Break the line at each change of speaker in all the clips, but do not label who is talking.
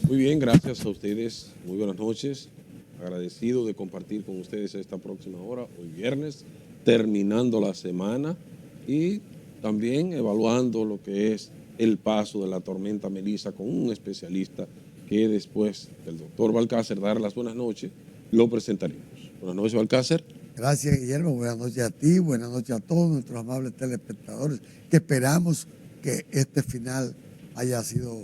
Muy bien, gracias a ustedes. Muy buenas noches. Agradecido de compartir con ustedes esta próxima hora, hoy viernes, terminando la semana y también evaluando lo que es el paso de la tormenta Melissa con un especialista que después del doctor Balcácer dar las buenas noches, lo presentaremos. Buenas noches, Balcácer.
Gracias, Guillermo. Buenas noches a ti, buenas noches a todos nuestros amables telespectadores, que esperamos que este final haya sido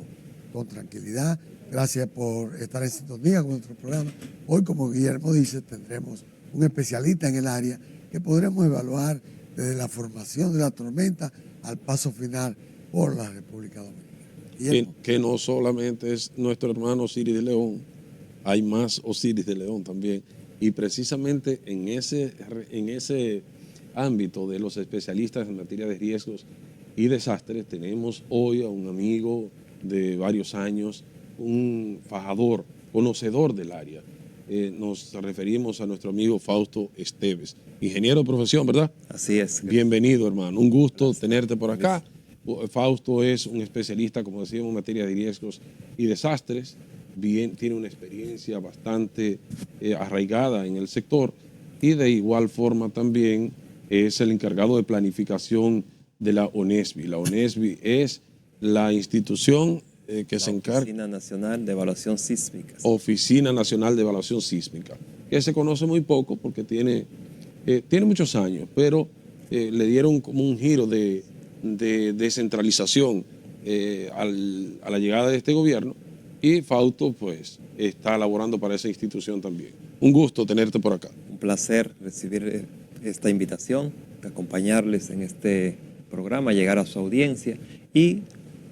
con tranquilidad. Gracias por estar en sintonía con nuestro programa. Hoy, como Guillermo dice, tendremos un especialista en el área que podremos evaluar desde la formación de la tormenta al paso final por la República Dominicana.
Que no solamente es nuestro hermano Osiris de León, hay más Osiris de León también. Y precisamente en ese ámbito de los especialistas en materia de riesgos y desastres, tenemos hoy a un amigo de varios años, un fajador, conocedor del área. Nos referimos a nuestro amigo Fausto Esteves, ingeniero de profesión, ¿verdad?
Así es.
Bienvenido, hermano. Un gusto tenerte por acá. Fausto es un especialista, como decíamos, en materia de riesgos y desastres. Tiene una experiencia bastante arraigada en el sector y de igual forma también es el encargado de planificación de la ONESBI. La ONESBI es la institución que se encarga.
Oficina Nacional de Evaluación Sísmica.
Oficina Nacional de Evaluación Sísmica, que se conoce muy poco porque tiene muchos años, pero le dieron como un giro de descentralización a la llegada de este gobierno. Y Fausto, pues, está laborando para esa institución también. Un gusto tenerte por acá.
Un placer recibir esta invitación, de acompañarles en este programa, llegar a su audiencia y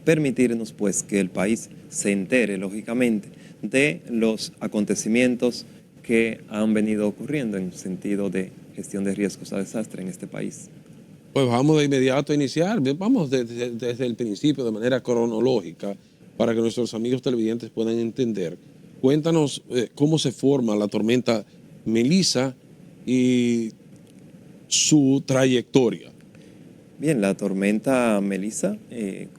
permitirnos, pues, que el país se entere, lógicamente, de los acontecimientos que han venido ocurriendo en sentido de gestión de riesgos a desastre en este país.
Pues vamos de inmediato a iniciar. Vamos desde el principio, de manera cronológica, para que nuestros amigos televidentes puedan entender. Cuéntanos cómo se forma la tormenta Melissa y su trayectoria.
Bien, la tormenta Melissa,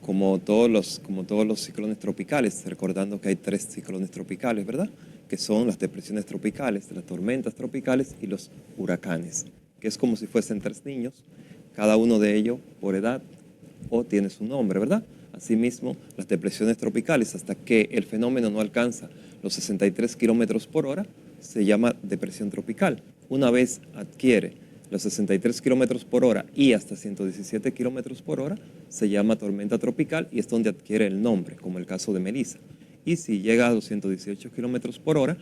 como todos los ciclones tropicales, recordando que hay 3 ciclones tropicales, ¿verdad? Que son las depresiones tropicales, las tormentas tropicales y los huracanes, que es como si fuesen 3 niños, cada uno de ellos por edad o tiene su nombre, ¿verdad? Asimismo, las depresiones tropicales, hasta que el fenómeno no alcanza los 63 kilómetros por hora, se llama depresión tropical. Una vez adquiere los 63 kilómetros por hora y hasta 117 kilómetros por hora, se llama tormenta tropical y es donde adquiere el nombre, como el caso de Melissa. Y si llega a los 118 kilómetros por hora,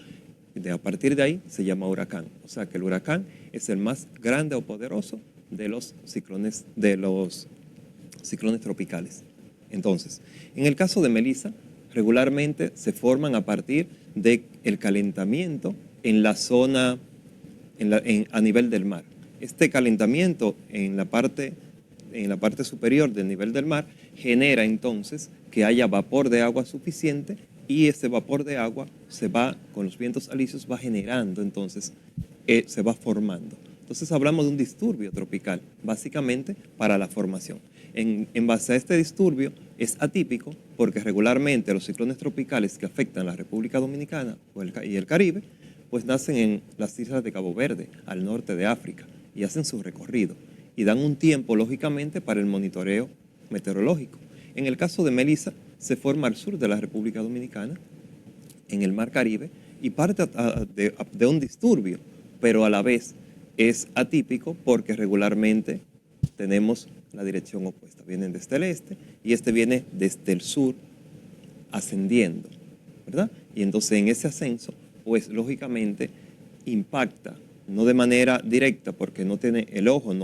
a partir de ahí se llama huracán. O sea que el huracán es el más grande o poderoso de los ciclones tropicales. Entonces, en el caso de Melissa, regularmente se forman a partir del calentamiento en la zona, a nivel del mar. Este calentamiento en la parte superior del nivel del mar genera entonces que haya vapor de agua suficiente y ese vapor de agua con los vientos alisios va generando, entonces se va formando. Entonces hablamos de un disturbio tropical, básicamente para la formación. En base a este disturbio es atípico porque regularmente los ciclones tropicales que afectan la República Dominicana y el Caribe, pues nacen en las islas de Cabo Verde, al norte de África, y hacen su recorrido y dan un tiempo, lógicamente, para el monitoreo meteorológico. En el caso de Melissa, se forma al sur de la República Dominicana, en el Mar Caribe, y parte de un disturbio, pero a la vez es atípico porque regularmente tenemos la dirección opuesta. Vienen desde el este y este viene desde el sur ascendiendo, ¿verdad? Y entonces en ese ascenso, pues lógicamente impacta, no de manera directa porque no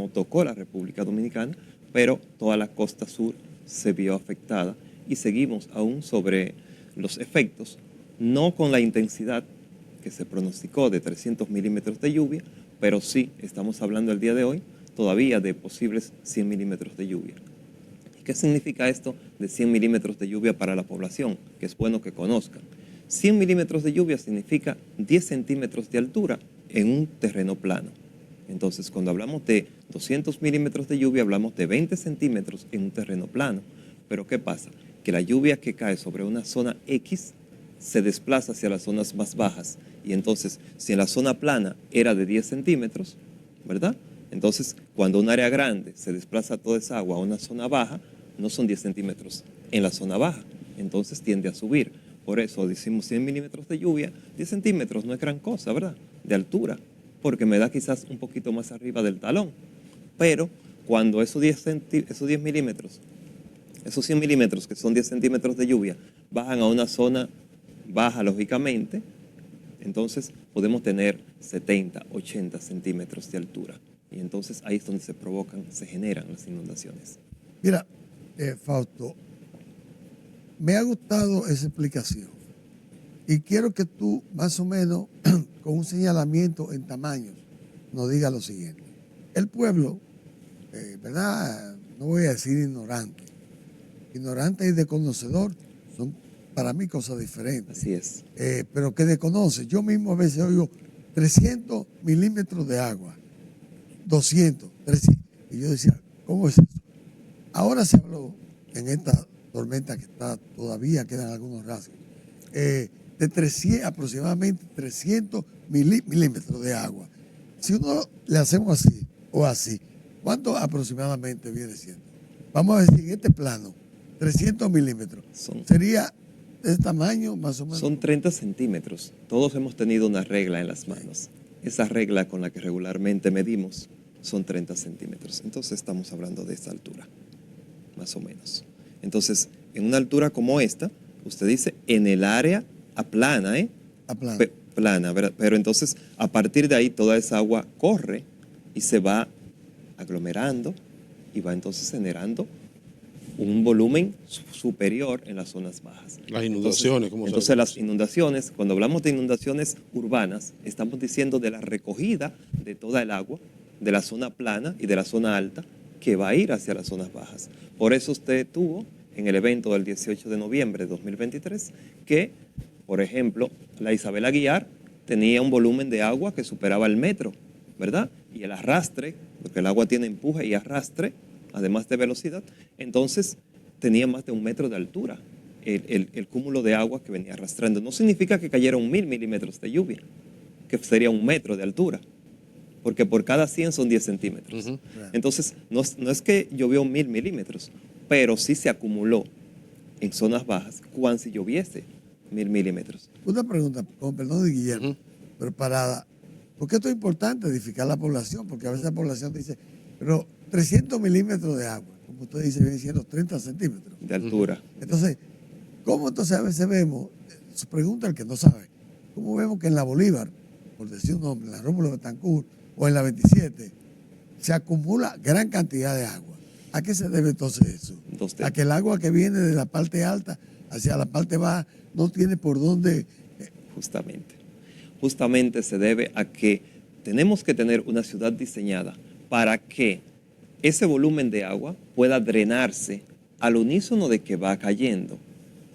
tocó la República Dominicana, pero toda la costa sur se vio afectada y seguimos aún sobre los efectos, no con la intensidad que se pronosticó de 300 milímetros de lluvia, pero sí estamos hablando el día de hoy todavía de posibles 100 milímetros de lluvia. ¿Y qué significa esto de 100 milímetros de lluvia para la población? Que es bueno que conozcan. 100 milímetros de lluvia significa 10 centímetros de altura en un terreno plano. Entonces, cuando hablamos de 200 milímetros de lluvia, hablamos de 20 centímetros en un terreno plano. Pero ¿qué pasa? Que la lluvia que cae sobre una zona X se desplaza hacia las zonas más bajas. Y entonces, si en la zona plana era de 10 centímetros, ¿verdad? Entonces, cuando un área grande se desplaza toda esa agua a una zona baja, no son 10 centímetros en la zona baja, entonces tiende a subir. Por eso decimos 100 milímetros de lluvia, 10 centímetros no es gran cosa, ¿verdad? De altura, porque me da quizás un poquito más arriba del talón. Pero cuando esos 10 milímetros, esos 100 milímetros, que son 10 centímetros de lluvia, bajan a una zona baja, lógicamente, entonces podemos tener 70, 80 centímetros de altura. Y entonces ahí es donde se generan las inundaciones.
Mira, Fausto, me ha gustado esa explicación y quiero que tú, más o menos, con un señalamiento en tamaños, nos digas lo siguiente. El pueblo, ¿verdad? No voy a decir ignorante. Ignorante y desconocedor son para mí cosas diferentes.
Así es.
Pero que desconoce. Yo mismo a veces oigo 300 milímetros de agua, 200, 300. Y yo decía, ¿cómo es eso? Ahora se habló en esta tormenta que está todavía, quedan algunos rasgos, de aproximadamente 300 milímetros de agua. Si uno le hacemos así o así, ¿cuánto aproximadamente viene siendo? Vamos a decir, en este plano, 300 milímetros. ¿Sería de ese tamaño más o menos?
Son 30 centímetros. Todos hemos tenido una regla en las manos. Esa regla con la que regularmente medimos son 30 centímetros. Entonces estamos hablando de esta altura, más o menos. Entonces, en una altura como esta, usted dice en el área aplana, ¿eh?
Aplana.
Plana, ¿verdad? Pero entonces, a partir de ahí, toda esa agua corre y se va aglomerando y va entonces generando un volumen superior en las zonas bajas.
Las inundaciones, ¿cómo se
Entonces,
llama?
las inundaciones, cuando hablamos de inundaciones urbanas, estamos diciendo de la recogida de toda el agua, de la zona plana y de la zona alta, que va a ir hacia las zonas bajas. Por eso usted tuvo en el evento del 18 de noviembre de 2023 que, por ejemplo, la Isabel Aguiar tenía un volumen de agua que superaba el metro, ¿verdad? Y el arrastre, porque el agua tiene empuje y arrastre, además de velocidad, entonces tenía más de 1 metro de altura el cúmulo de agua que venía arrastrando. No significa que cayeron 1000 milímetros de lluvia, que sería 1 metro de altura, porque por cada 100 son 10 centímetros. Uh-huh. Entonces, no es que llovió 1000 milímetros, pero sí se acumuló en zonas bajas cuando si lloviese 1000 milímetros.
Una pregunta, con perdón de Guillermo, preparada. ¿Por qué esto es importante, edificar la población? Porque a veces la población dice, pero 300 milímetros de agua, como usted dice, viene siendo 30 centímetros.
De altura.
Entonces, ¿cómo entonces a veces vemos, se pregunta el que no sabe, cómo vemos que en la Bolívar, por decir un nombre, en la Rómulo Betancourt o en la 27, se acumula gran cantidad de agua? ¿A qué se debe entonces eso? A que el agua que viene de la parte alta hacia la parte baja no tiene por dónde.
Justamente se debe a que tenemos que tener una ciudad diseñada para que ese volumen de agua pueda drenarse al unísono de que va cayendo,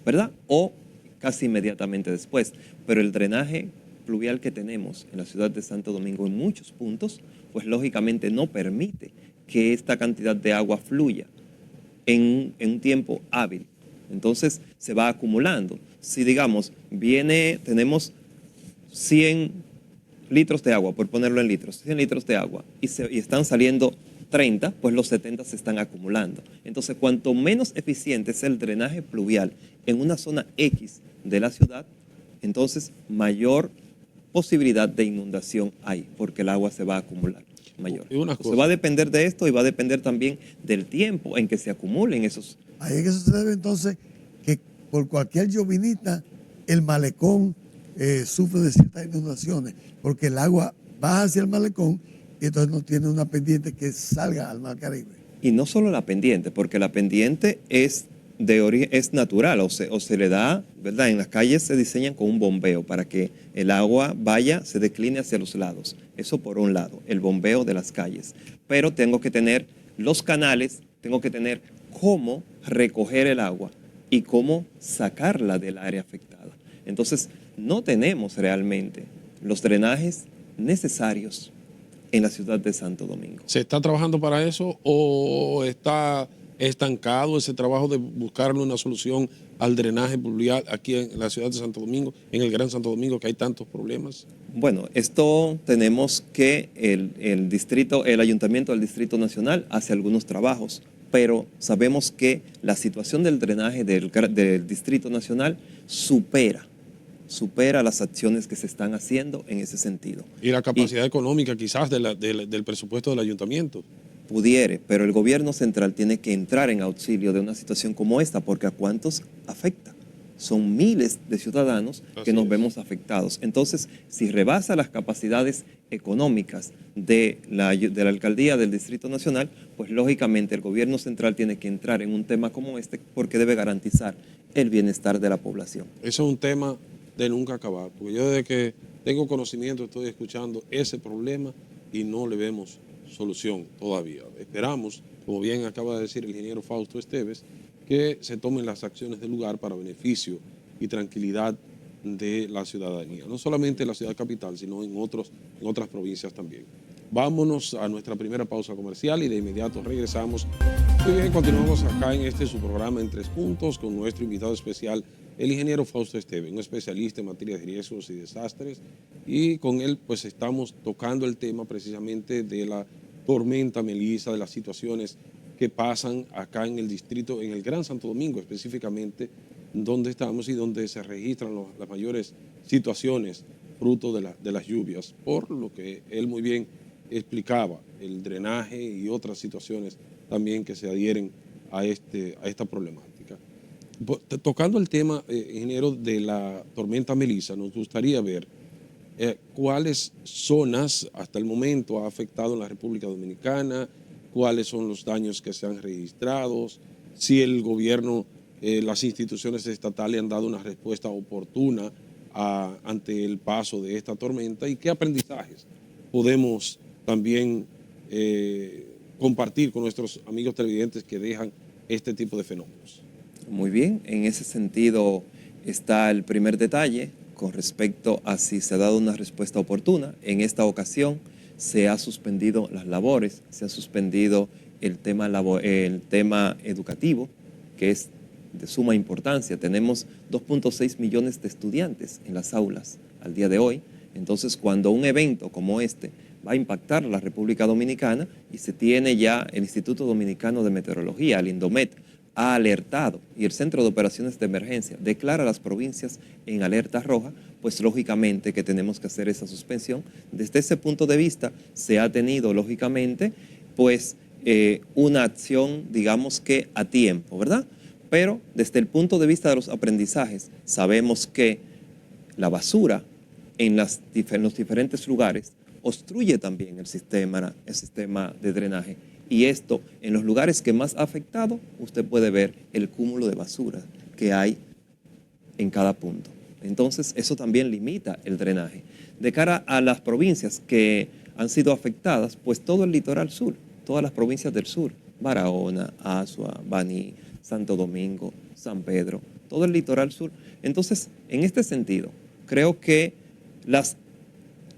¿verdad? O casi inmediatamente después. Pero el drenaje pluvial que tenemos en la ciudad de Santo Domingo en muchos puntos, pues lógicamente no permite que esta cantidad de agua fluya en un tiempo hábil. Entonces se va acumulando. Si digamos, tenemos 100 litros de agua, por ponerlo en litros, 100 litros de agua, y están saliendo 30, pues los 70 se están acumulando. Entonces, cuanto menos eficiente es el drenaje pluvial en una zona X de la ciudad, entonces mayor posibilidad de inundación hay, porque el agua se va a acumular mayor. Entonces, va a depender de esto y va a depender también del tiempo en que se acumulen esos.
Ahí es que sucede entonces que por cualquier llovinita el malecón sufre de ciertas inundaciones, porque el agua baja hacia el malecón y entonces no tiene una pendiente que salga al Mar Caribe.
Y no solo la pendiente, porque la pendiente es natural o se le da, ¿verdad? En las calles se diseñan con un bombeo para que el agua se decline hacia los lados. Eso por un lado, el bombeo de las calles. Pero tengo que tener los canales, tengo que tener cómo recoger el agua y cómo sacarla del área afectada. Entonces, no tenemos realmente los drenajes necesarios en la ciudad de Santo Domingo.
¿Se está trabajando para eso o está estancado ese trabajo de buscarle una solución al drenaje pluvial aquí en la ciudad de Santo Domingo, en el Gran Santo Domingo, que hay tantos problemas?
Bueno, esto tenemos que el Ayuntamiento del Distrito Nacional hace algunos trabajos, pero sabemos que la situación del drenaje del Distrito Nacional supera las acciones que se están haciendo en ese sentido.
Y la capacidad económica quizás del presupuesto del ayuntamiento.
Pudiere, pero el gobierno central tiene que entrar en auxilio de una situación como esta, porque ¿a cuántos afecta? Son miles de ciudadanos que nos vemos afectados. Entonces, si rebasa las capacidades económicas de la alcaldía del Distrito Nacional, pues lógicamente el gobierno central tiene que entrar en un tema como este porque debe garantizar el bienestar de la población.
Eso es un tema de nunca acabar, porque yo desde que tengo conocimiento estoy escuchando ese problema y no le vemos solución todavía. Esperamos, como bien acaba de decir el ingeniero Fausto Esteves, que se tomen las acciones del lugar para beneficio y tranquilidad de la ciudadanía, no solamente en la ciudad capital, sino en otras provincias también. Vámonos a nuestra primera pausa comercial y de inmediato regresamos. Muy bien, continuamos acá en su programa en 3 puntos con nuestro invitado especial, el ingeniero Fausto Esteves, un especialista en materia de riesgos y desastres, y con él pues estamos tocando el tema precisamente de la tormenta Melissa, de las situaciones que pasan acá en el distrito, en el Gran Santo Domingo específicamente, donde estamos y donde se registran las mayores situaciones fruto de las lluvias, por lo que él muy bien explicaba, el drenaje y otras situaciones también que se adhieren a esta problemática. Tocando el tema, ingeniero, de la tormenta Melissa, nos gustaría ver cuáles zonas hasta el momento ha afectado en la República Dominicana, cuáles son los daños que se han registrado, si el gobierno, las instituciones estatales han dado una respuesta oportuna ante el paso de esta tormenta y qué aprendizajes podemos también compartir con nuestros amigos televidentes que dejan este tipo de fenómenos.
Muy bien, en ese sentido está el primer detalle con respecto a si se ha dado una respuesta oportuna. En esta ocasión se ha suspendido las labores, se ha suspendido el tema educativo, que es de suma importancia. Tenemos 2.6 millones de estudiantes en las aulas al día de hoy. Entonces, cuando un evento como este va a impactar a la República Dominicana y se tiene ya el Instituto Dominicano de Meteorología, el INDOMET, ha alertado y el Centro de Operaciones de Emergencia declara las provincias en alerta roja, pues lógicamente que tenemos que hacer esa suspensión. Desde ese punto de vista se ha tenido lógicamente pues una acción digamos que a tiempo, ¿verdad? Pero desde el punto de vista de los aprendizajes sabemos que la basura en los diferentes lugares obstruye también el sistema de drenaje. Y esto, en los lugares que más ha afectado, usted puede ver el cúmulo de basura que hay en cada punto. Entonces, eso también limita el drenaje. De cara a las provincias que han sido afectadas, pues todo el litoral sur, todas las provincias del sur, Barahona, Azua, Baní, Santo Domingo, San Pedro, todo el litoral sur. Entonces, en este sentido, creo que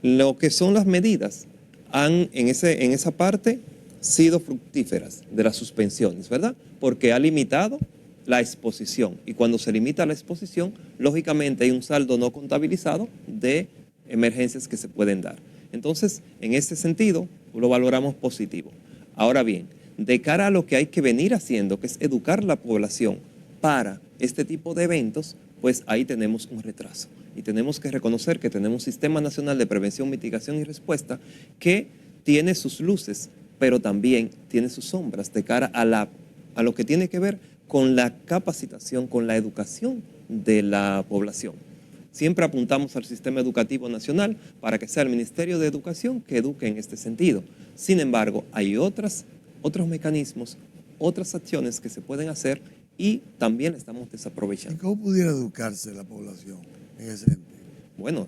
lo que son las medidas han, en esa parte, sido fructíferas de las suspensiones, ¿verdad? Porque ha limitado la exposición y cuando se limita la exposición, lógicamente hay un saldo no contabilizado de emergencias que se pueden dar. Entonces, en ese sentido, lo valoramos positivo. Ahora bien, de cara a lo que hay que venir haciendo, que es educar a la población para este tipo de eventos, pues ahí tenemos un retraso. Y tenemos que reconocer que tenemos un Sistema Nacional de Prevención, Mitigación y Respuesta que tiene sus luces, pero también tiene sus sombras de cara a lo que tiene que ver con la capacitación, con la educación de la población. Siempre apuntamos al sistema educativo nacional para que sea el Ministerio de Educación que eduque en este sentido. Sin embargo, hay otros mecanismos, otras acciones que se pueden hacer y también la estamos desaprovechando.
¿Y cómo pudiera educarse la población en ese sentido?
Bueno,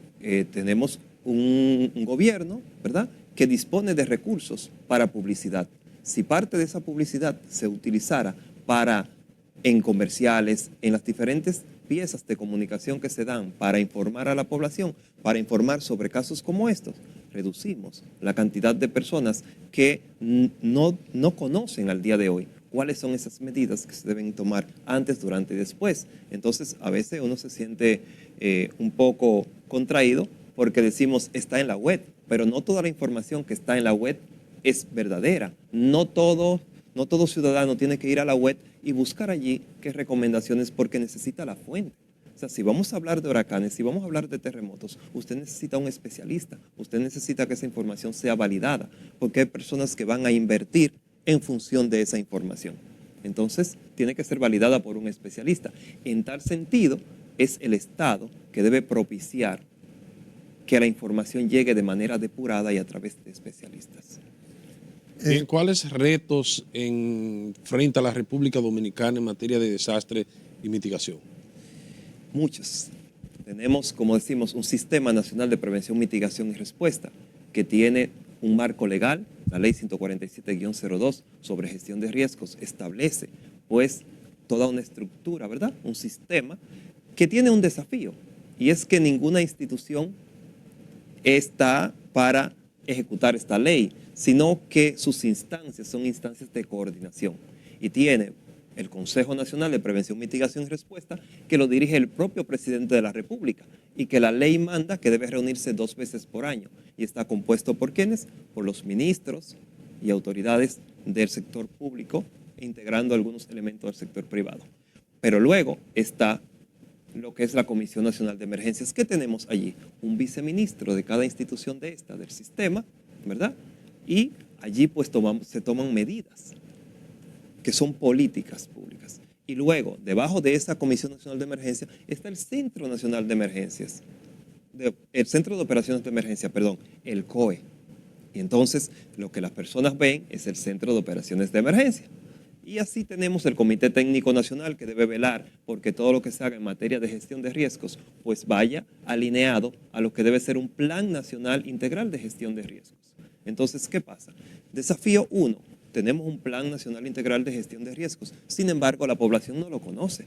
tenemos un gobierno, ¿verdad?, que dispone de recursos para publicidad. Si parte de esa publicidad se utilizara en comerciales, en las diferentes piezas de comunicación que se dan para informar a la población, para informar sobre casos como estos, reducimos la cantidad de personas que no conocen al día de hoy cuáles son esas medidas que se deben tomar antes, durante y después. Entonces, a veces uno se siente un poco contraído porque decimos, está en la web, pero no toda la información que está en la web es verdadera. No todo ciudadano tiene que ir a la web y buscar allí qué recomendaciones porque necesita la fuente. O sea, si vamos a hablar de huracanes, si vamos a hablar de terremotos, usted necesita un especialista, usted necesita que esa información sea validada, porque hay personas que van a invertir en función de esa información. Entonces, tiene que ser validada por un especialista. En tal sentido, es el Estado que debe propiciar que la información llegue de manera depurada y a través de especialistas.
¿Cuáles retos frente a la República Dominicana en materia de desastre y mitigación?
Muchos. Tenemos, como decimos, un Sistema Nacional de Prevención, Mitigación y Respuesta que tiene un marco legal. La Ley 147-02 sobre gestión de riesgos establece pues toda una estructura, ¿verdad? Un sistema que tiene un desafío y es que ninguna institución está para ejecutar esta ley, sino que sus instancias son instancias de coordinación y tiene el Consejo Nacional de Prevención, Mitigación y Respuesta, que lo dirige el propio presidente de la República y que la ley manda que debe reunirse 2 veces por año y está compuesto por ¿quiénes? Por los ministros y autoridades del sector público, integrando algunos elementos del sector privado. Pero luego está lo que es la Comisión Nacional de Emergencias. ¿Qué tenemos allí? Un viceministro de cada institución del sistema, ¿verdad? Y allí pues se toman medidas que son políticas públicas. Y luego, debajo de esa Comisión Nacional de Emergencia, está el Centro Nacional de Emergencias, el Centro de Operaciones de Emergencia, perdón, el COE. Y entonces, lo que las personas ven es el Centro de Operaciones de Emergencia. Y así tenemos el Comité Técnico Nacional que debe velar porque todo lo que se haga en materia de gestión de riesgos, pues vaya alineado a lo que debe ser un Plan Nacional Integral de Gestión de Riesgos. Entonces, ¿qué pasa? Desafío 1. Tenemos un Plan Nacional Integral de Gestión de Riesgos. Sin embargo, la población no lo conoce.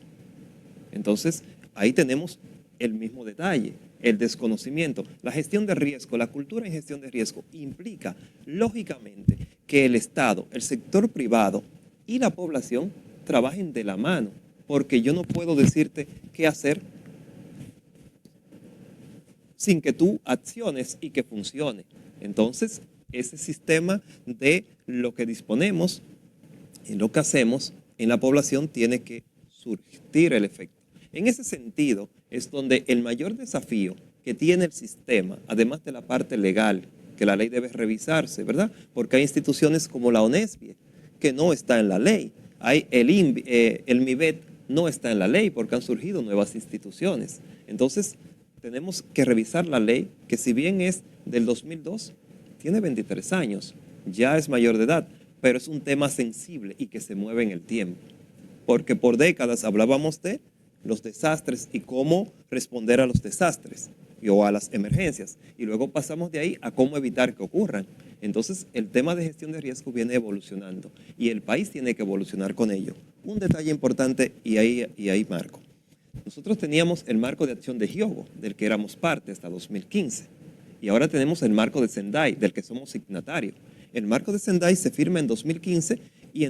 Entonces, ahí tenemos el mismo detalle, el desconocimiento. La gestión de riesgo, la cultura en gestión de riesgo implica, lógicamente, que el Estado, el sector privado y la población trabajen de la mano, porque yo no puedo decirte qué hacer sin que tú acciones y que funcione. Entonces, ese sistema de lo que disponemos y lo que hacemos en la población tiene que surtir el efecto. En ese sentido es donde el mayor desafío que tiene el sistema, además de la parte legal, que la ley debe revisarse, ¿verdad? Porque hay instituciones como la ONESPIE, que no está en la ley. Hay el MIBET no está en la ley porque han surgido nuevas instituciones. Entonces, tenemos que revisar la ley, que si bien es del 2002, tiene 23 años, ya es mayor de edad, pero es un tema sensible y que se mueve en el tiempo. Porque por décadas hablábamos de los desastres y cómo responder a los desastres o a las emergencias. Y luego pasamos de ahí a cómo evitar que ocurran. Entonces, el tema de gestión de riesgo viene evolucionando y el país tiene que evolucionar con ello. Un detalle importante, y ahí marco. Nosotros teníamos el marco de acción de Hyogo, del que éramos parte hasta 2015. Y ahora tenemos el marco de Sendai, del que somos signatarios. El marco de Sendai se firma en 2015 y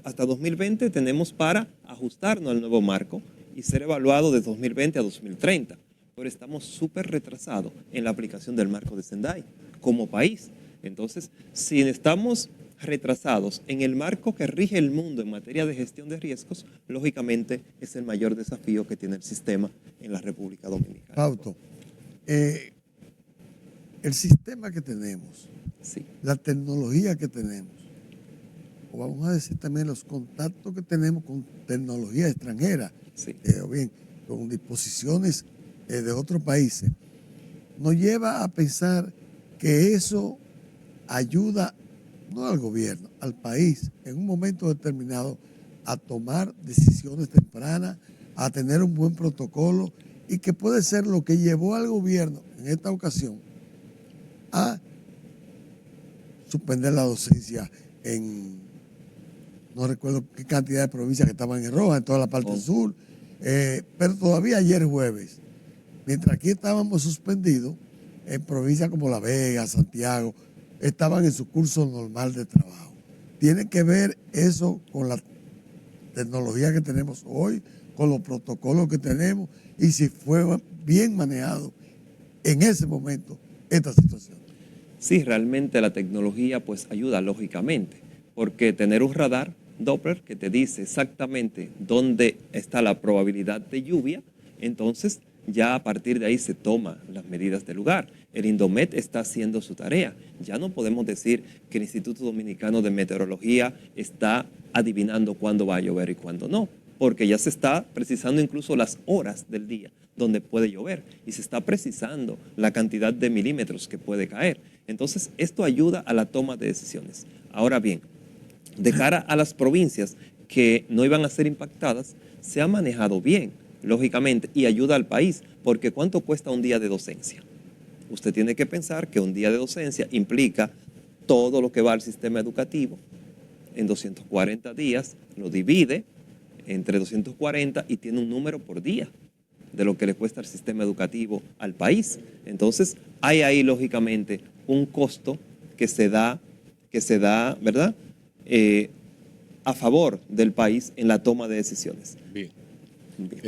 hasta 2020 tenemos para ajustarnos al nuevo marco y ser evaluado de 2020 a 2030. Pero estamos súper retrasados en la aplicación del marco de Sendai como país. Entonces, si estamos retrasados en el marco que rige el mundo en materia de gestión de riesgos, lógicamente es el mayor desafío que tiene el sistema en la República Dominicana.
Fausto, el sistema que tenemos,
sí,
la tecnología que tenemos, o vamos a decir también los contactos que tenemos con tecnología extranjera,
sí,
o bien con disposiciones de otros países, nos lleva a pensar que eso ayuda no al gobierno, al país, en un momento determinado, a tomar decisiones tempranas, a tener un buen protocolo y que puede ser lo que llevó al gobierno en esta ocasión a suspender la docencia en, no recuerdo qué cantidad de provincias que estaban en roja, en toda la parte sur, pero todavía ayer jueves, mientras aquí estábamos suspendidos, en provincias como La Vega, Santiago, estaban en su curso normal de trabajo. Tiene que ver eso con la tecnología que tenemos hoy, con los protocolos que tenemos, y si fue bien manejado en ese momento esta situación.
Sí, realmente la tecnología pues ayuda lógicamente, porque tener un radar Doppler que te dice exactamente dónde está la probabilidad de lluvia, entonces ya a partir de ahí se toman las medidas del lugar. El Indomet está haciendo su tarea. Ya no podemos decir que el Instituto Dominicano de Meteorología está adivinando cuándo va a llover y cuándo no, porque ya se está precisando incluso las horas del día donde puede llover y se está precisando la cantidad de milímetros que puede caer. Entonces, esto ayuda a la toma de decisiones. Ahora bien, de cara a las provincias que no iban a ser impactadas, se ha manejado bien, lógicamente, y ayuda al país, porque ¿cuánto cuesta un día de docencia? Usted tiene que pensar que un día de docencia implica todo lo que va al sistema educativo en 240 días, lo divide entre 240 y tiene un número por día de lo que le cuesta al sistema educativo al país. Entonces, hay ahí, lógicamente, un costo que se da, ¿verdad? A favor del país en la toma de decisiones.
Bien.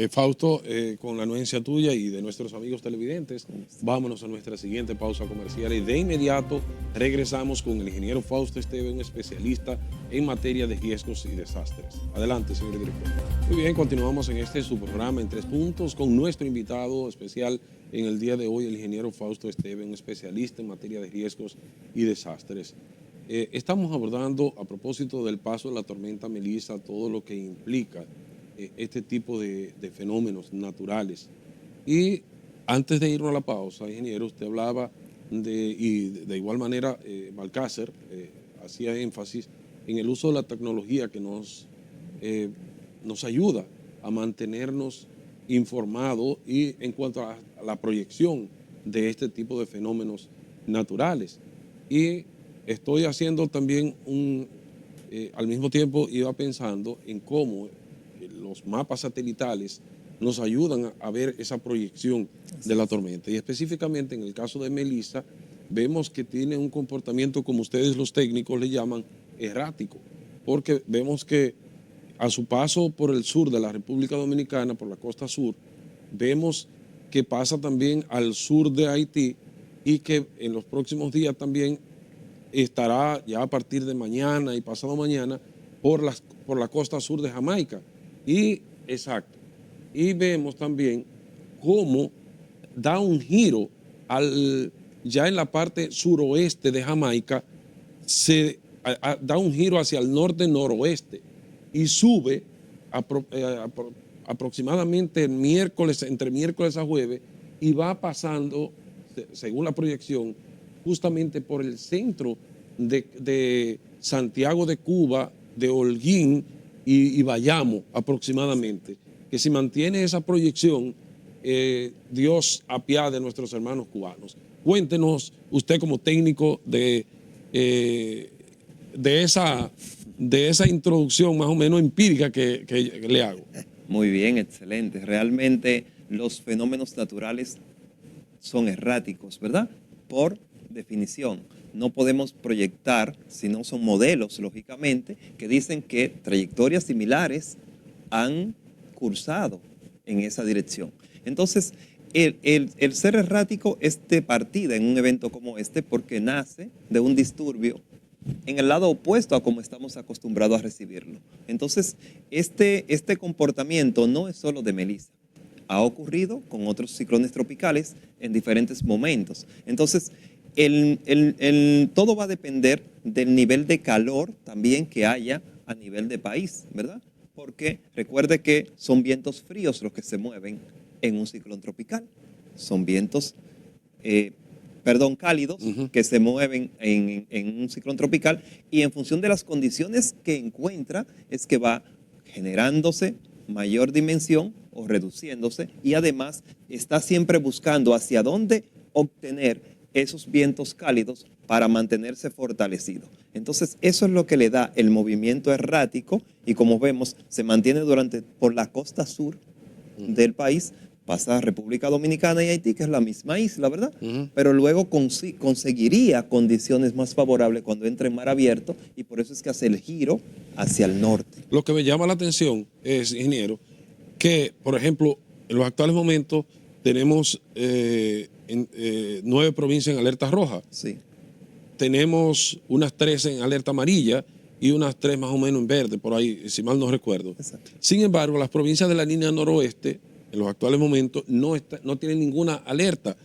Fausto, con la anuencia tuya y de nuestros amigos televidentes, vámonos a nuestra siguiente pausa comercial y de inmediato regresamos con el ingeniero Fausto Esteve, un especialista en materia de riesgos y desastres. Adelante, señor director. Muy bien, continuamos en su programa en 3 puntos con nuestro invitado especial en el día de hoy, el ingeniero Fausto Esteve, un especialista en materia de riesgos y desastres. Estamos abordando, a propósito del paso de la tormenta Melissa, todo lo que implica este tipo de fenómenos naturales. Y antes de irnos a la pausa, ingeniero, usted hablaba y de igual manera Balcácer hacía énfasis en el uso de la tecnología que nos ayuda a mantenernos informados y en cuanto a la proyección de este tipo de fenómenos naturales. Y estoy haciendo también al mismo tiempo iba pensando en cómo los mapas satelitales nos ayudan a ver esa proyección de la tormenta. Y específicamente en el caso de Melissa, vemos que tiene un comportamiento, como ustedes los técnicos le llaman, errático, porque vemos que a su paso por el sur de la República Dominicana, por la costa sur, vemos que pasa también al sur de Haití y que en los próximos días también estará ya a partir de mañana y pasado mañana por la costa sur de Jamaica. Y vemos también cómo da un giro ya en la parte suroeste de Jamaica, da un giro hacia el norte-noroeste y sube aproximadamente entre miércoles a jueves y va pasando, según la proyección, justamente por el centro de Santiago de Cuba, de Holguín y Bayamo aproximadamente, que si mantiene esa proyección, Dios apiade de nuestros hermanos cubanos. Cuéntenos, usted como técnico de esa introducción más o menos empírica que le hago.
Muy bien, excelente. Realmente los fenómenos naturales son erráticos, ¿verdad? Por definición. No podemos proyectar, si no son modelos, lógicamente, que dicen que trayectorias similares han cursado en esa dirección. Entonces, el ser errático es de partida en un evento como este porque nace de un disturbio en el lado opuesto a como estamos acostumbrados a recibirlo. Entonces, este comportamiento no es solo de Melissa. Ha ocurrido con otros ciclones tropicales en diferentes momentos. Entonces, todo va a depender del nivel de calor también que haya a nivel de país, ¿verdad? Porque recuerde que son vientos fríos los que se mueven en un ciclón tropical. Son vientos, cálidos, que se mueven en un ciclón tropical y en función de las condiciones que encuentra es que va generándose mayor dimensión o reduciéndose y además está siempre buscando hacia dónde obtener esos vientos cálidos para mantenerse fortalecido. Entonces, eso es lo que le da el movimiento errático y como vemos, se mantiene por la costa sur del país, pasa a República Dominicana y Haití, que es la misma isla, ¿verdad?
Ujú.
Pero luego conseguiría condiciones más favorables cuando entre en mar abierto y por eso es que hace el giro hacia el norte.
Lo que me llama la atención es, ingeniero, que, por ejemplo, en los actuales momentos tenemos 9 provincias en alerta roja.
Sí.
Tenemos unas 13 en alerta amarilla y unas 3 más o menos en verde, por ahí, si mal no recuerdo.
Exacto.
Sin embargo, las provincias de la línea noroeste, en los actuales momentos, no tienen ninguna alerta.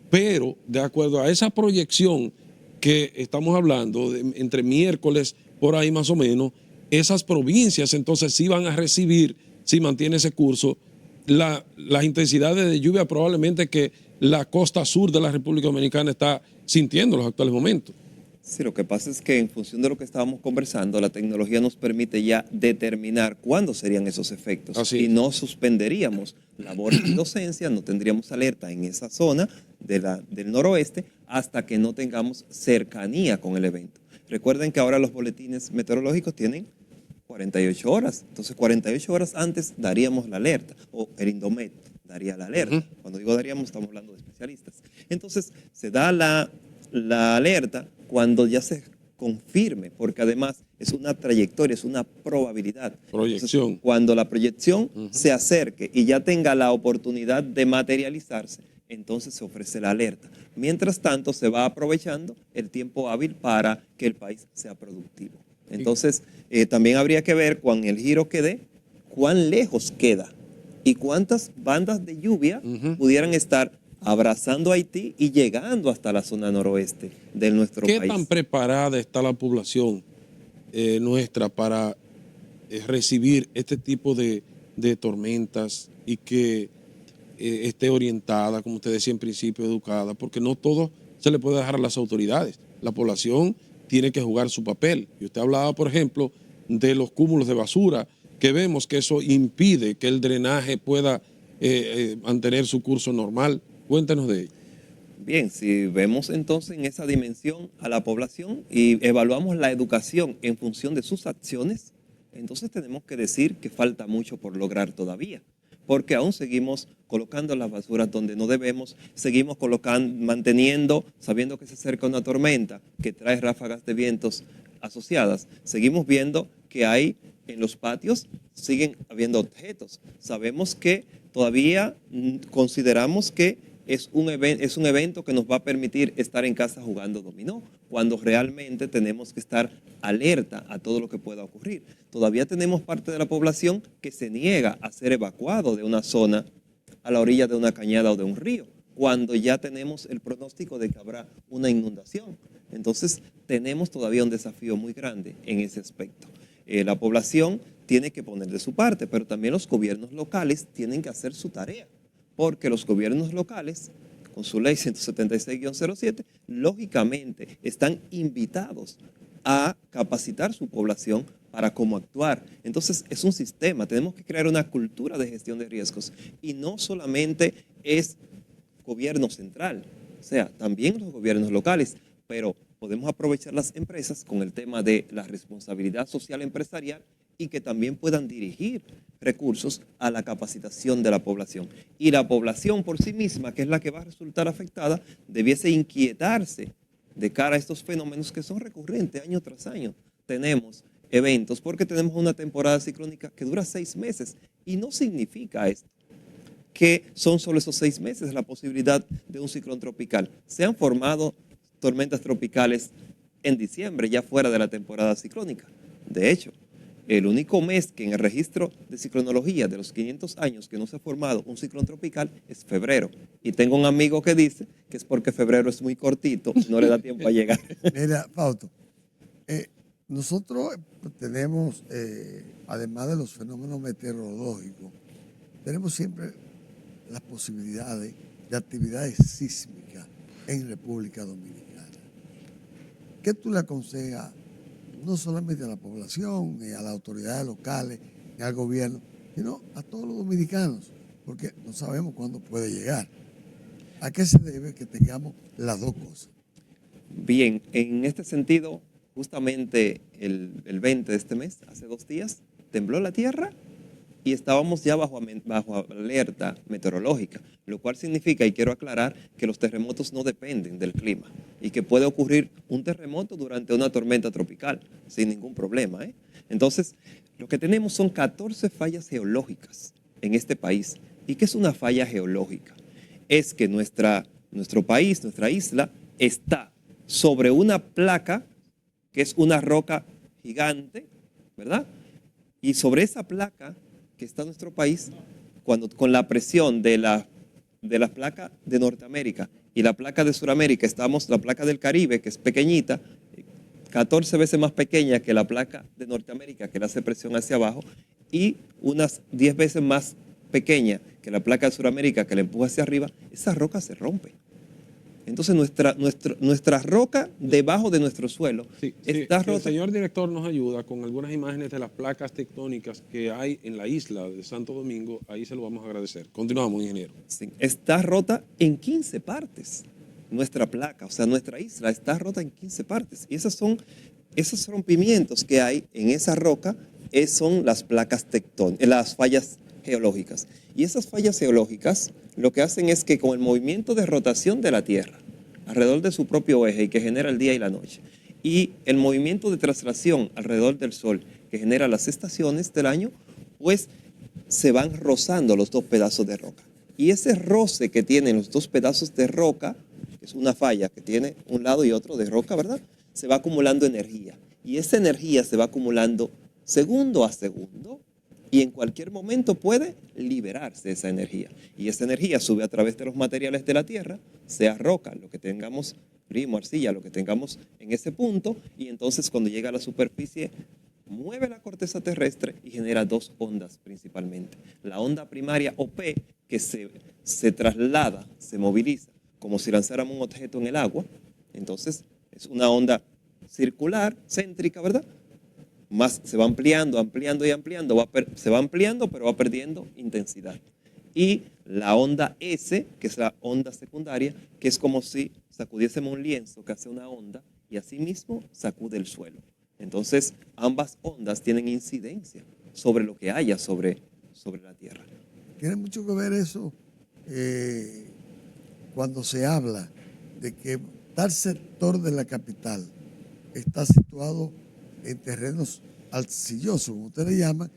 Pero, de acuerdo a esa proyección que estamos hablando, entre miércoles, por ahí más o menos, esas provincias entonces sí van a recibir, si mantiene ese curso, las intensidades de lluvia probablemente que la costa sur de la República Dominicana está sintiendo en los actuales momentos.
Sí, lo que pasa es que en función de lo que estábamos conversando, la tecnología nos permite ya determinar cuándo serían esos efectos.
Así
y
es.
no suspenderíamos labores de docencia, no tendríamos alerta en esa zona del noroeste hasta que no tengamos cercanía con el evento. Recuerden que ahora los boletines meteorológicos tienen 48 horas. Entonces, 48 horas antes daríamos la alerta, o el Indomet daría la alerta. Cuando digo daríamos, estamos hablando de especialistas. Entonces, se da la alerta cuando ya se confirme, porque además es una trayectoria, es una probabilidad.
Proyección.
Entonces, cuando la proyección se acerque y ya tenga la oportunidad de materializarse, entonces se ofrece la alerta. Mientras tanto, se va aprovechando el tiempo hábil para que el país sea productivo. Entonces, también habría que ver con el giro que dé, cuán lejos queda y cuántas bandas de lluvia pudieran estar abrazando Haití y llegando hasta la zona noroeste de nuestro
¿Qué
país.
tan preparada está la población nuestra para recibir este tipo de tormentas y que esté orientada, como usted decía en principio, educada? Porque no todo se le puede dejar a las autoridades. La población tiene que jugar su papel. Y usted hablaba, por ejemplo, de los cúmulos de basura, que vemos que eso impide que el drenaje pueda mantener su curso normal. Cuéntanos de ello.
Bien, si vemos entonces en esa dimensión a la población y evaluamos la educación en función de sus acciones, entonces tenemos que decir que falta mucho por lograr todavía, porque aún seguimos colocando las basuras donde no debemos, seguimos manteniendo, sabiendo que se acerca una tormenta que trae ráfagas de vientos asociadas, seguimos viendo que hay en los patios, siguen habiendo objetos. Sabemos que todavía consideramos que es un evento que nos va a permitir estar en casa jugando dominó, cuando realmente tenemos que estar alerta a todo lo que pueda ocurrir. Todavía tenemos parte de la población que se niega a ser evacuado de una zona a la orilla de una cañada o de un río, cuando ya tenemos el pronóstico de que habrá una inundación. Entonces, tenemos todavía un desafío muy grande en ese aspecto. La población tiene que poner de su parte, pero también los gobiernos locales tienen que hacer su tarea, porque los gobiernos locales, con su ley 176-07, lógicamente están invitados a capacitar su población para cómo actuar. Entonces es un sistema, tenemos que crear una cultura de gestión de riesgos y no solamente es gobierno central, o sea, también los gobiernos locales, pero podemos aprovechar las empresas con el tema de la responsabilidad social empresarial y que también puedan dirigir recursos a la capacitación de la población. Y la población por sí misma, que es la que va a resultar afectada, debiese inquietarse de cara a estos fenómenos que son recurrentes año tras año. Tenemos eventos porque tenemos una temporada ciclónica que dura 6 meses y no significa esto que son solo esos 6 meses la posibilidad de un ciclón tropical. Se han formado tormentas tropicales en diciembre, ya fuera de la temporada ciclónica. De hecho, el único mes que en el registro de ciclonología de los 500 años que no se ha formado un ciclón tropical es febrero. Y tengo un amigo que dice que es porque febrero es muy cortito, no le da tiempo a llegar.
Mira, Fausto, nosotros tenemos, además de los fenómenos meteorológicos, tenemos siempre las posibilidades de actividades sísmicas en República Dominicana. ¿Qué tú le aconsejas no solamente a la población, ni a las autoridades locales, ni al gobierno, sino a todos los dominicanos? Porque no sabemos cuándo puede llegar. ¿A qué se debe que tengamos las dos cosas?
Bien, en este sentido, justamente el 20 de este mes, hace 2 días, tembló la tierra y estábamos ya bajo alerta meteorológica, lo cual significa, y quiero aclarar, que los terremotos no dependen del clima y que puede ocurrir un terremoto durante una tormenta tropical sin ningún problema, ¿eh? Entonces, lo que tenemos son 14 fallas geológicas en este país. ¿Y qué es una falla geológica? Es que nuestro país, nuestra isla, está sobre una placa que es una roca gigante, ¿verdad? Y sobre esa placa que está en nuestro país, con la presión de la placa de Norteamérica y la placa de Sudamérica, estamos la placa del Caribe, que es pequeñita, 14 veces más pequeña que la placa de Norteamérica, que le hace presión hacia abajo, y unas 10 veces más pequeña que la placa de Sudamérica, que la empuja hacia arriba, esa roca se rompe. Entonces nuestra roca debajo de nuestro suelo está
rota.
rota.
El señor director nos ayuda con algunas imágenes de las placas tectónicas que hay en la isla de Santo Domingo. Ahí se lo vamos a agradecer. Continuamos, ingeniero.
Sí, está rota en 15 partes. Nuestra placa, o sea, nuestra isla está rota en 15 partes. Y esos rompimientos que hay en esa roca son las placas tectónicas, las fallas geológicas. Y esas fallas geológicas lo que hacen es que con el movimiento de rotación de la Tierra alrededor de su propio eje y que genera el día y la noche, y el movimiento de traslación alrededor del Sol que genera las estaciones del año, pues se van rozando los dos pedazos de roca. Y ese roce que tienen los dos pedazos de roca, que es una falla que tiene un lado y otro de roca, ¿verdad? Se va acumulando energía. Y esa energía se va acumulando segundo a segundo, y en cualquier momento puede liberarse esa energía. Y esa energía sube a través de los materiales de la Tierra, sea roca, lo que tengamos, primo, arcilla, lo que tengamos en ese punto, y entonces cuando llega a la superficie, mueve la corteza terrestre y genera dos ondas principalmente. La onda primaria o P, que se traslada, se moviliza, como si lanzáramos un objeto en el agua. Entonces es una onda circular, céntrica, ¿verdad? Más se va ampliando, ampliando y ampliando, se va ampliando, pero va perdiendo intensidad. Y la onda S, que es la onda secundaria, que es como si sacudiésemos un lienzo que hace una onda y asimismo sacude el suelo. Entonces, ambas ondas tienen incidencia sobre lo que haya sobre la Tierra.
Tiene mucho que ver eso cuando se habla de que tal sector de la capital está situado en terrenos arcillosos, como ustedes le llaman,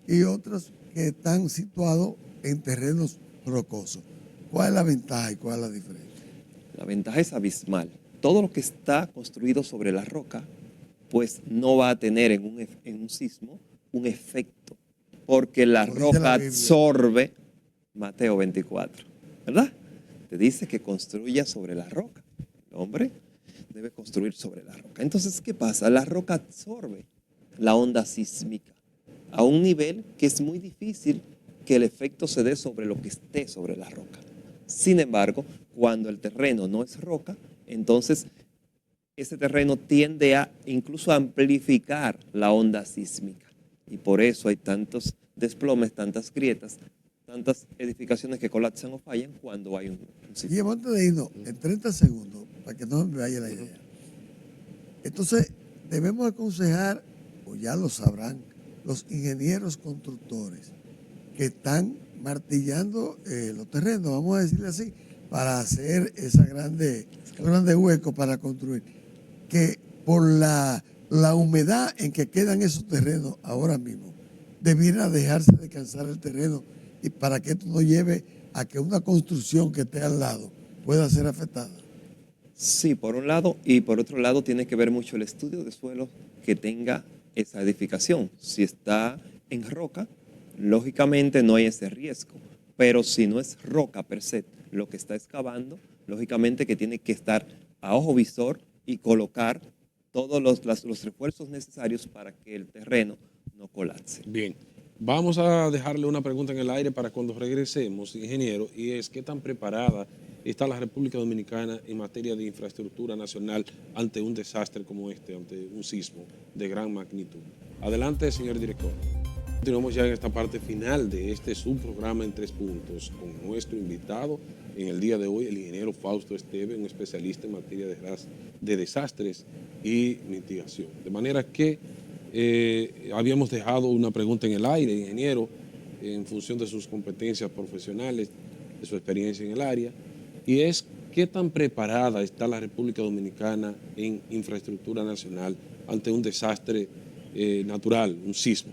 y otros que están situados en terrenos rocosos. ¿Cuál es la ventaja y cuál es la diferencia?
La ventaja es abismal. Todo lo que está construido sobre la roca, pues no va a tener en un sismo un efecto, porque la roca absorbe Mateo 24, ¿verdad? Te dice que construya sobre la roca. El hombre debe construir sobre la roca. Entonces, ¿qué pasa? La roca absorbe la onda sísmica a un nivel que es muy difícil que el efecto se dé sobre lo que esté sobre la roca. Sin embargo, cuando el terreno no es roca, entonces ese terreno tiende a incluso amplificar la onda sísmica. Y por eso hay tantos desplomes, tantas grietas, tantas edificaciones que colapsan o fallan cuando hay un sismo.
Y antes de irnos, en 30 segundos, para que no me vaya la idea. Entonces, debemos aconsejar, o ya lo sabrán, los ingenieros constructores que están martillando los terrenos, vamos a decirle así, para hacer esa grande hueco para construir, que por la humedad en que quedan esos terrenos ahora mismo, debiera dejarse descansar el terreno y para que esto no lleve a que una construcción que esté al lado pueda ser afectada.
Sí, por un lado, y por otro lado tiene que ver mucho el estudio de suelo que tenga esa edificación. Si está en roca, lógicamente no hay ese riesgo, pero si no es roca per se lo que está excavando, lógicamente que tiene que estar a ojo visor y colocar todos los refuerzos necesarios para que el terreno no colapse.
Bien, vamos a dejarle una pregunta en el aire para cuando regresemos, ingeniero, y es ¿qué tan preparada está la República Dominicana en materia de infraestructura nacional ante un desastre como este, ante un sismo de gran magnitud? Adelante, señor director. Continuamos ya en esta parte final de este subprograma en 3 puntos con nuestro invitado en el día de hoy, el ingeniero Fausto Esteve, un especialista en materia de desastres y mitigación. De manera que habíamos dejado una pregunta en el aire, ingeniero, en función de sus competencias profesionales, de su experiencia en el área, y es qué tan preparada está la República Dominicana en infraestructura nacional ante un desastre natural, un sismo.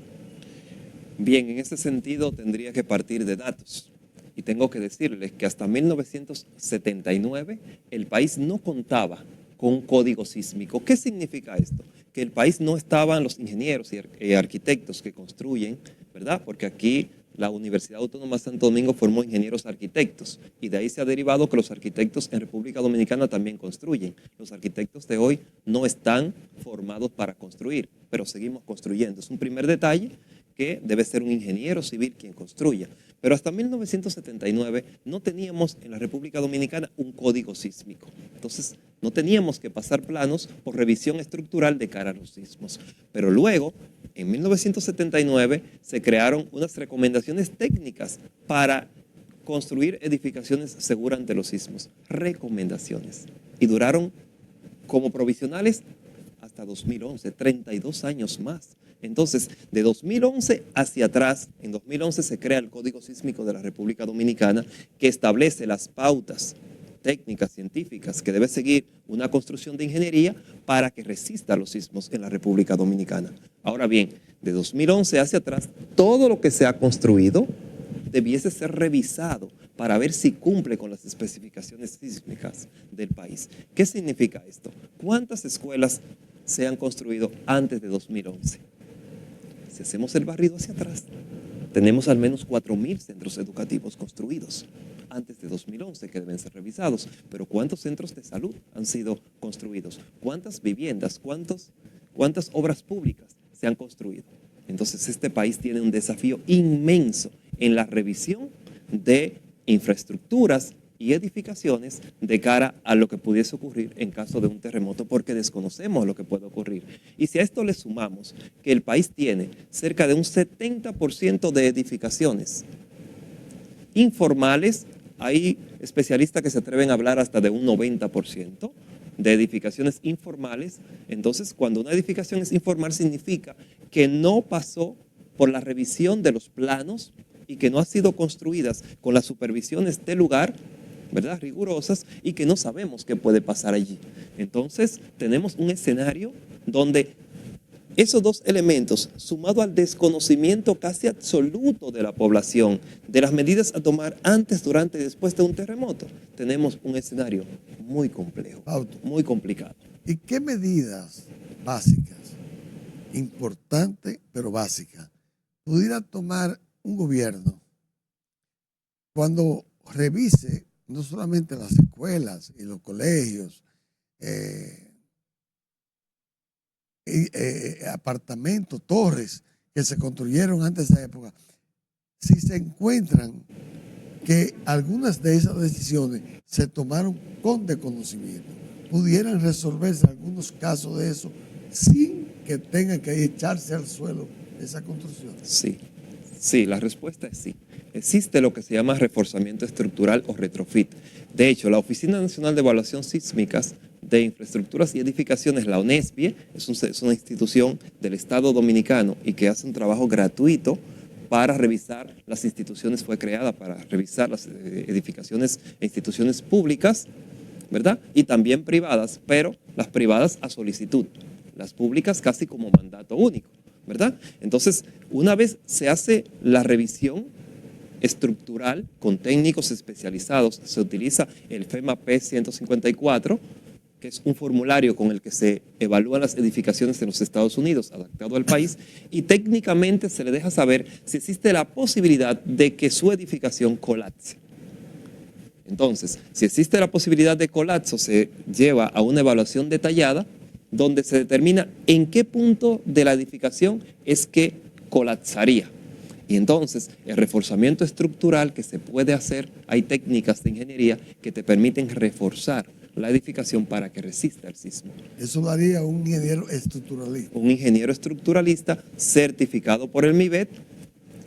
Bien, en ese sentido tendría que partir de datos. Y tengo que decirles que hasta 1979 el país no contaba con un código sísmico. ¿Qué significa esto? Que el país no estaban los ingenieros y arquitectos que construyen, ¿verdad? Porque aquí la Universidad Autónoma de Santo Domingo formó ingenieros arquitectos y de ahí se ha derivado que los arquitectos en República Dominicana también construyen. Los arquitectos de hoy no están formados para construir, pero seguimos construyendo. Es un primer detalle, que debe ser un ingeniero civil quien construya. Pero hasta 1979 no teníamos en la República Dominicana un código sísmico. Entonces, no teníamos que pasar planos por revisión estructural de cara a los sismos. Pero luego, en 1979, se crearon unas recomendaciones técnicas para construir edificaciones seguras ante los sismos. Recomendaciones. Y duraron como provisionales hasta 2011, 32 años más. Entonces, de 2011 hacia atrás, en 2011 se crea el Código Sísmico de la República Dominicana, que establece las pautas técnicas, científicas, que debe seguir una construcción de ingeniería para que resista a los sismos en la República Dominicana. Ahora bien, de 2011 hacia atrás, todo lo que se ha construido debiese ser revisado para ver si cumple con las especificaciones sísmicas del país. ¿Qué significa esto? ¿Cuántas escuelas se han construido antes de 2011? Si hacemos el barrido hacia atrás, tenemos al menos 4.000 centros educativos construidos antes de 2011 que deben ser revisados. Pero ¿cuántos centros de salud han sido construidos? ¿Cuántas viviendas? ¿Cuántas obras públicas se han construido? Entonces, este país tiene un desafío inmenso en la revisión de infraestructuras y edificaciones de cara a lo que pudiese ocurrir en caso de un terremoto, porque desconocemos lo que puede ocurrir. Y si a esto le sumamos que el país tiene cerca de un 70% de edificaciones informales, hay especialistas que se atreven a hablar hasta de un 90% de edificaciones informales. Entonces, cuando una edificación es informal, significa que no pasó por la revisión de los planos y que no ha sido construidas con las supervisiones del lugar, ¿verdad?, rigurosas, y que no sabemos qué puede pasar allí. Entonces, tenemos un escenario donde esos dos elementos, sumado al desconocimiento casi absoluto de la población, de las medidas a tomar antes, durante y después de un terremoto, tenemos un escenario muy complejo, muy complicado.
¿Y qué medidas básicas, importantes pero básicas, pudiera tomar un gobierno cuando revise no solamente las escuelas y los colegios, apartamentos, torres que se construyeron antes de esa época, si se encuentran que algunas de esas decisiones se tomaron con desconocimiento, pudieran resolverse algunos casos de eso sin que tengan que echarse al suelo esa construcción?
Sí, la respuesta es sí. Existe lo que se llama reforzamiento estructural o retrofit. De hecho, la Oficina Nacional de Evaluación Sísmicas de Infraestructuras y Edificaciones, la ONESPIE, es una institución del Estado Dominicano y que hace un trabajo gratuito para revisar las instituciones, fue creada para revisar las edificaciones e instituciones públicas, ¿verdad? Y también privadas, pero las privadas a solicitud, las públicas casi como mandato único, ¿verdad? Entonces, una vez se hace la revisión estructural con técnicos especializados, se utiliza el FEMA P154, que es un formulario con el que se evalúan las edificaciones en los Estados Unidos, adaptado al país, y técnicamente se le deja saber si existe la posibilidad de que su edificación colapse. Entonces, si existe la posibilidad de colapso, se lleva a una evaluación detallada donde se determina en qué punto de la edificación es que colapsaría. Y entonces, el reforzamiento estructural que se puede hacer, hay técnicas de ingeniería que te permiten reforzar la edificación para que resista el sismo.
Eso lo haría un ingeniero estructuralista.
Un ingeniero estructuralista certificado por el MIBET,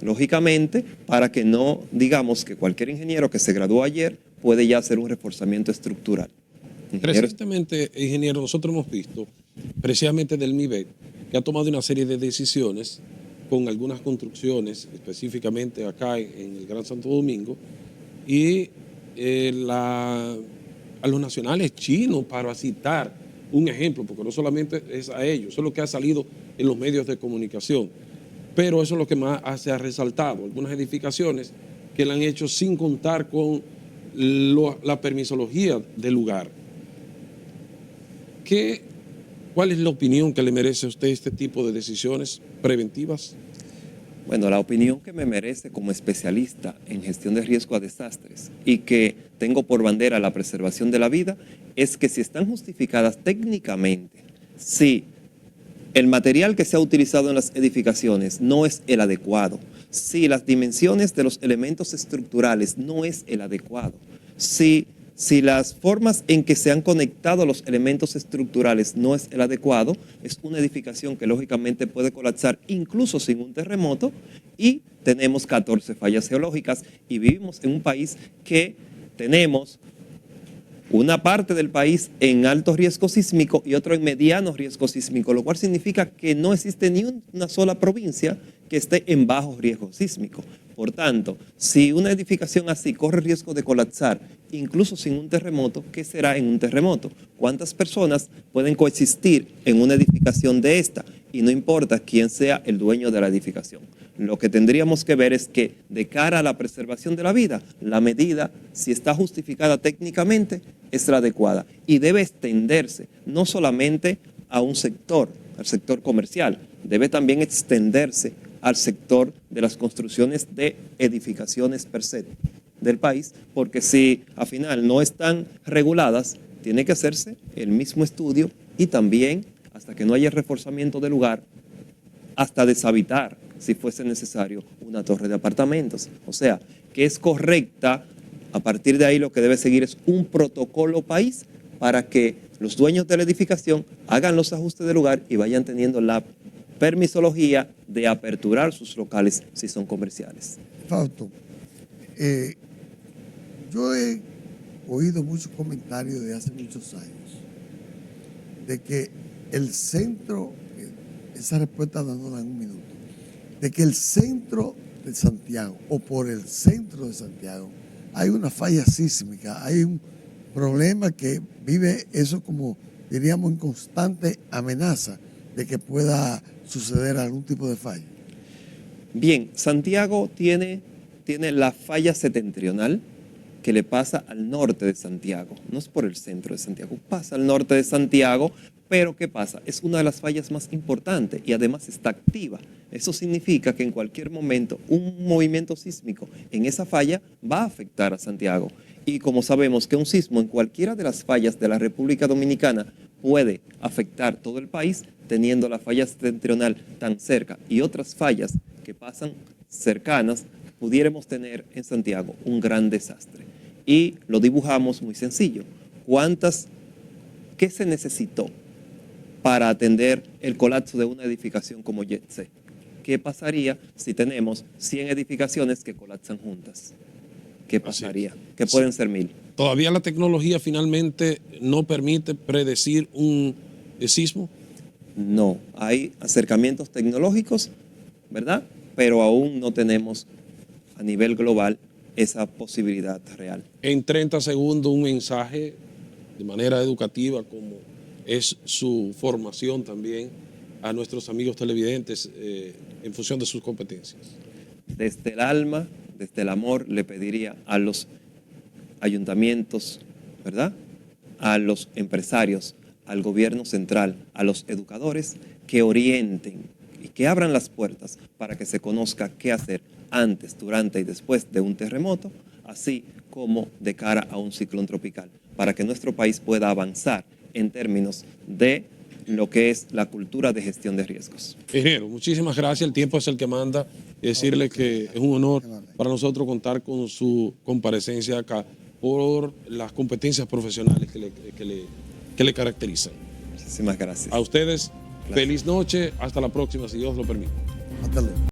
lógicamente, para que no digamos que cualquier ingeniero que se graduó ayer puede ya hacer un reforzamiento estructural.
Recientemente, ingeniero, nosotros hemos visto, precisamente del MIBET, que ha tomado una serie de decisiones con algunas construcciones, específicamente acá en el Gran Santo Domingo, y a los nacionales chinos, para citar un ejemplo, porque no solamente es a ellos, eso es lo que ha salido en los medios de comunicación, pero eso es lo que más se ha resaltado, algunas edificaciones que la han hecho sin contar con la permisología del lugar. ¿Cuál es la opinión que le merece a usted este tipo de decisiones preventivas?
Bueno, la opinión que me merece como especialista en gestión de riesgo a desastres y que tengo por bandera la preservación de la vida es que si están justificadas técnicamente, si el material que se ha utilizado en las edificaciones no es el adecuado, si las dimensiones de los elementos estructurales no es el adecuado, si las formas en que se han conectado los elementos estructurales no es el adecuado, es una edificación que lógicamente puede colapsar incluso sin un terremoto, y tenemos 14 fallas geológicas y vivimos en un país que tenemos una parte del país en alto riesgo sísmico y otro en mediano riesgo sísmico, lo cual significa que no existe ni una sola provincia que esté en bajo riesgo sísmico. Por tanto, si una edificación así corre riesgo de colapsar, incluso sin un terremoto, ¿qué será en un terremoto? ¿Cuántas personas pueden coexistir en una edificación de esta? Y no importa quién sea el dueño de la edificación. Lo que tendríamos que ver es que, de cara a la preservación de la vida, la medida, si está justificada técnicamente, es la adecuada y debe extenderse no solamente a un sector, al sector comercial, debe también extenderse al sector de las construcciones de edificaciones per se del país, porque si al final no están reguladas, tiene que hacerse el mismo estudio y también, hasta que no haya reforzamiento del lugar, hasta deshabitar, si fuese necesario, una torre de apartamentos. O sea, que es correcta. A partir de ahí lo que debe seguir es un protocolo país para que los dueños de la edificación hagan los ajustes del lugar y vayan teniendo la permisología de aperturar sus locales si son comerciales.
Fausto, yo he oído muchos comentarios de hace muchos años de que el centro, esa respuesta dándola en un minuto, de que el centro de Santiago o por el centro de Santiago hay una falla sísmica, hay un problema que vive eso como, diríamos, en constante amenaza de que pueda suceder algún tipo de falla.
Bien, Santiago tiene la falla septentrional que le pasa al norte de Santiago, no es por el centro de Santiago, pasa al norte de Santiago, pero ¿qué pasa? Es una de las fallas más importantes y además está activa. Eso significa que en cualquier momento un movimiento sísmico en esa falla va a afectar a Santiago. Y como sabemos que un sismo en cualquiera de las fallas de la República Dominicana puede afectar todo el país, teniendo la falla septentrional tan cerca y otras fallas que pasan cercanas, pudiéramos tener en Santiago un gran desastre. Y lo dibujamos muy sencillo. ¿Qué se necesitó para atender el colapso de una edificación como YETSE? ¿Qué pasaría si tenemos 100 edificaciones que colapsan juntas? ¿Qué pasaría? Que pueden ser 1000.
¿Todavía la tecnología finalmente no permite predecir un sismo?
No, hay acercamientos tecnológicos, ¿verdad? Pero aún no tenemos a nivel global esa posibilidad real.
En 30 segundos, un mensaje de manera educativa, como es su formación también, a nuestros amigos televidentes en función de sus competencias.
Desde el alma, desde el amor, le pediría a los ayuntamientos, ¿verdad?, a los empresarios, al gobierno central, a los educadores, que orienten y que abran las puertas para que se conozca qué hacer antes, durante y después de un terremoto, así como de cara a un ciclón tropical, para que nuestro país pueda avanzar en términos de lo que es la cultura de gestión de riesgos.
Ingeniero, muchísimas gracias. El tiempo es el que manda. Decirle que es un honor para nosotros contar con su comparecencia acá por las competencias profesionales que le caracterizan.
Muchísimas gracias.
A ustedes,
Gracias.
Feliz noche. Hasta la próxima, si Dios lo permite.
Hasta luego.